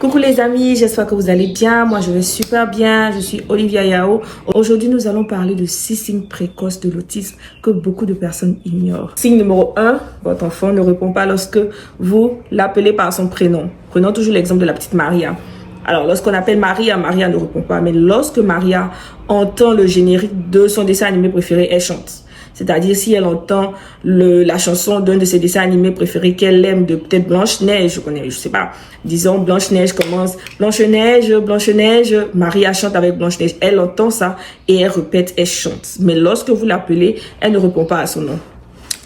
Coucou les amis, j'espère que vous allez bien. Moi, je vais super bien. Je suis Olivia Yao. Aujourd'hui, nous allons parler de 6 signes précoces de l'autisme que beaucoup de personnes ignorent. Signe numéro 1, votre enfant ne répond pas lorsque vous l'appelez par son prénom. Prenons toujours l'exemple de la petite Maria. Alors, lorsqu'on appelle Maria, Maria ne répond pas. Mais lorsque Maria entend le générique de son dessin animé préféré, elle chante. C'est-à-dire si elle entend la chanson d'un de ses dessins animés préférés qu'elle aime, de peut-être Blanche-Neige, je sais pas, disons Blanche-Neige commence, Blanche-Neige, Blanche-Neige, Maria chante avec Blanche-Neige, elle entend ça et elle répète, elle chante. Mais lorsque vous l'appelez, elle ne répond pas à son nom.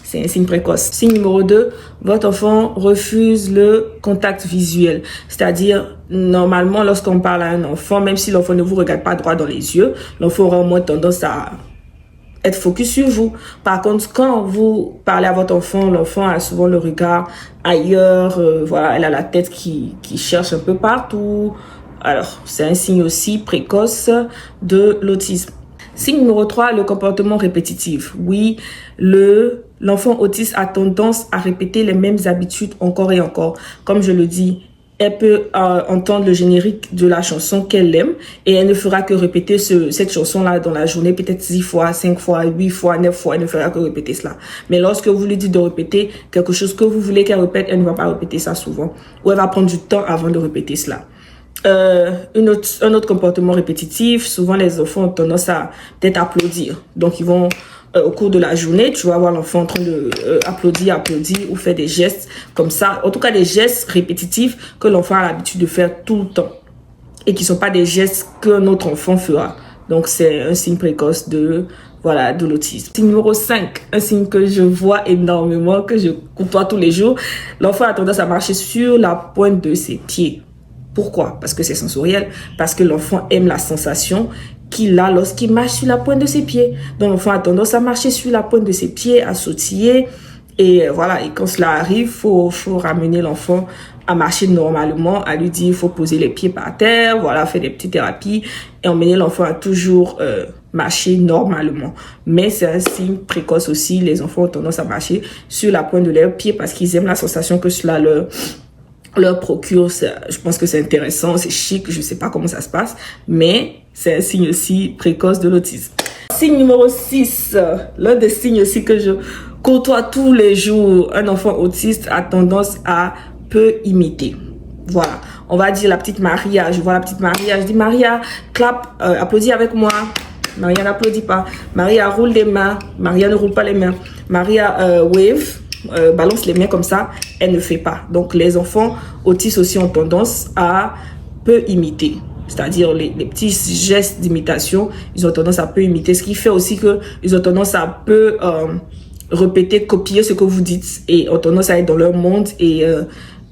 C'est un signe précoce. Signe numéro 2, votre enfant refuse le contact visuel. C'est-à-dire, normalement, lorsqu'on parle à un enfant, même si l'enfant ne vous regarde pas droit dans les yeux, l'enfant aura au moins tendance à être focus sur vous. Par contre, quand vous parlez à votre enfant, l'enfant a souvent le regard ailleurs. Voilà, elle a la tête qui cherche un peu partout. Alors, c'est un signe aussi précoce de l'autisme. Signe numéro 3, le comportement répétitif. Oui, l'enfant autiste a tendance à répéter les mêmes habitudes encore et encore. Comme je le dis, elle peut entendre le générique de la chanson qu'elle aime et elle ne fera que répéter cette chanson-là dans la journée, peut-être 6 fois, 5 fois, 8 fois, 9 fois, elle ne fera que répéter cela. Mais lorsque vous lui dites de répéter quelque chose que vous voulez qu'elle répète, elle ne va pas répéter ça souvent. Ou elle va prendre du temps avant de répéter cela. Un autre comportement répétitif, souvent les enfants ont tendance à peut-être applaudir. Donc ils vont au cours de la journée, tu vas voir l'enfant en train de applaudir ou faire des gestes comme ça. En tout cas, des gestes répétitifs que l'enfant a l'habitude de faire tout le temps et qui ne sont pas des gestes qu'un autre enfant fera. Donc, c'est un signe précoce de l'autisme. Signe numéro 5, un signe que je vois énormément, que je côtoie tous les jours. L'enfant a tendance à marcher sur la pointe de ses pieds. Pourquoi? Parce que c'est sensoriel, parce que l'enfant aime la sensation qu'il a lorsqu'il marche sur la pointe de ses pieds. Donc l'enfant a tendance à marcher sur la pointe de ses pieds, à sautiller. Et voilà, et quand cela arrive, faut ramener l'enfant à marcher normalement, à lui dire il faut poser les pieds par terre, voilà, faire des petites thérapies et emmener l'enfant à toujours marcher normalement. Mais c'est un signe précoce aussi, les enfants ont tendance à marcher sur la pointe de leurs pieds parce qu'ils aiment la sensation que cela leur procure. Je pense que c'est intéressant, c'est chic, je sais pas comment ça se passe, mais c'est un signe aussi précoce de l'autisme. Signe numéro 6, l'un des signes aussi que je côtoie tous les jours, un enfant autiste a tendance à peu imiter. Voilà, on va dire la petite Maria, je vois la petite Maria, je dis Maria, clap, applaudis avec moi. Maria n'applaudit pas. Maria roule les mains, Maria ne roule pas les mains. Maria wave, balance les mains comme ça, elle ne fait pas. Donc les enfants autistes aussi ont tendance à peu imiter, c'est-à-dire les petits gestes d'imitation, ils ont tendance à peu imiter, ce qui fait aussi que ils ont tendance à peu répéter, copier ce que vous dites et ont tendance à être dans leur monde et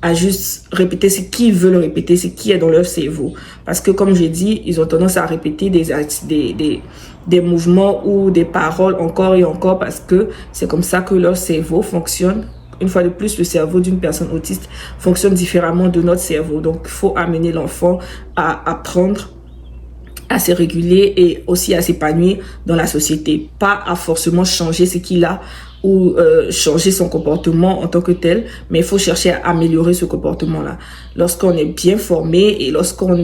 à juste répéter ce qu'ils veulent répéter, ce qui est dans leur cerveau. Parce que comme j'ai dit, ils ont tendance à répéter des mouvements ou des paroles encore et encore parce que c'est comme ça que leur cerveau fonctionne. Une fois de plus, le cerveau d'une personne autiste fonctionne différemment de notre cerveau. Donc, il faut amener l'enfant à apprendre à se réguler et aussi à s'épanouir dans la société. Pas à forcément changer ce qu'il a ou changer son comportement en tant que tel, mais il faut chercher à améliorer ce comportement-là. Lorsqu'on est bien formé et lorsqu'on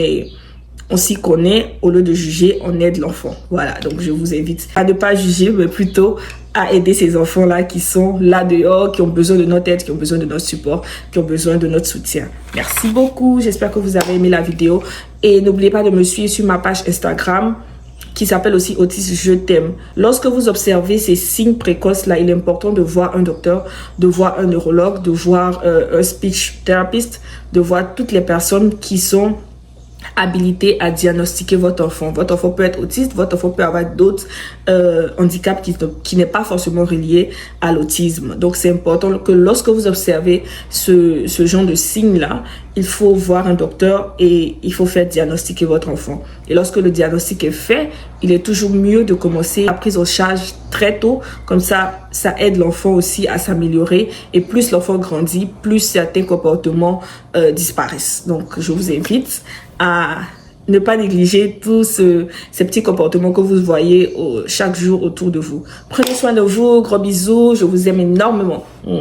s'y connaît, au lieu de juger, on aide l'enfant. Voilà, donc je vous invite à ne pas juger, mais plutôt à aider ces enfants-là qui sont là dehors, qui ont besoin de notre aide, qui ont besoin de notre support, qui ont besoin de notre soutien. Merci beaucoup, j'espère que vous avez aimé la vidéo. Et n'oubliez pas de me suivre sur ma page Instagram, qui s'appelle aussi Autisme Je t'aime. Lorsque vous observez ces signes précoces-là, il est important de voir un docteur, de voir un neurologue, de voir un speech therapist, de voir toutes les personnes qui sont habilité à diagnostiquer votre enfant. Votre enfant peut être autiste, votre enfant peut avoir d'autres handicaps qui n'est pas forcément relié à l'autisme. Donc c'est important que lorsque vous observez ce genre de signes-là, il faut voir un docteur et il faut faire diagnostiquer votre enfant. Et lorsque le diagnostic est fait, il est toujours mieux de commencer la prise en charge très tôt. Comme ça, ça aide l'enfant aussi à s'améliorer. Et plus l'enfant grandit, plus certains comportements disparaissent. Donc, je vous invite à ne pas négliger tous ces petits comportements que vous voyez chaque jour autour de vous. Prenez soin de vous, gros bisous, je vous aime énormément. Mouah.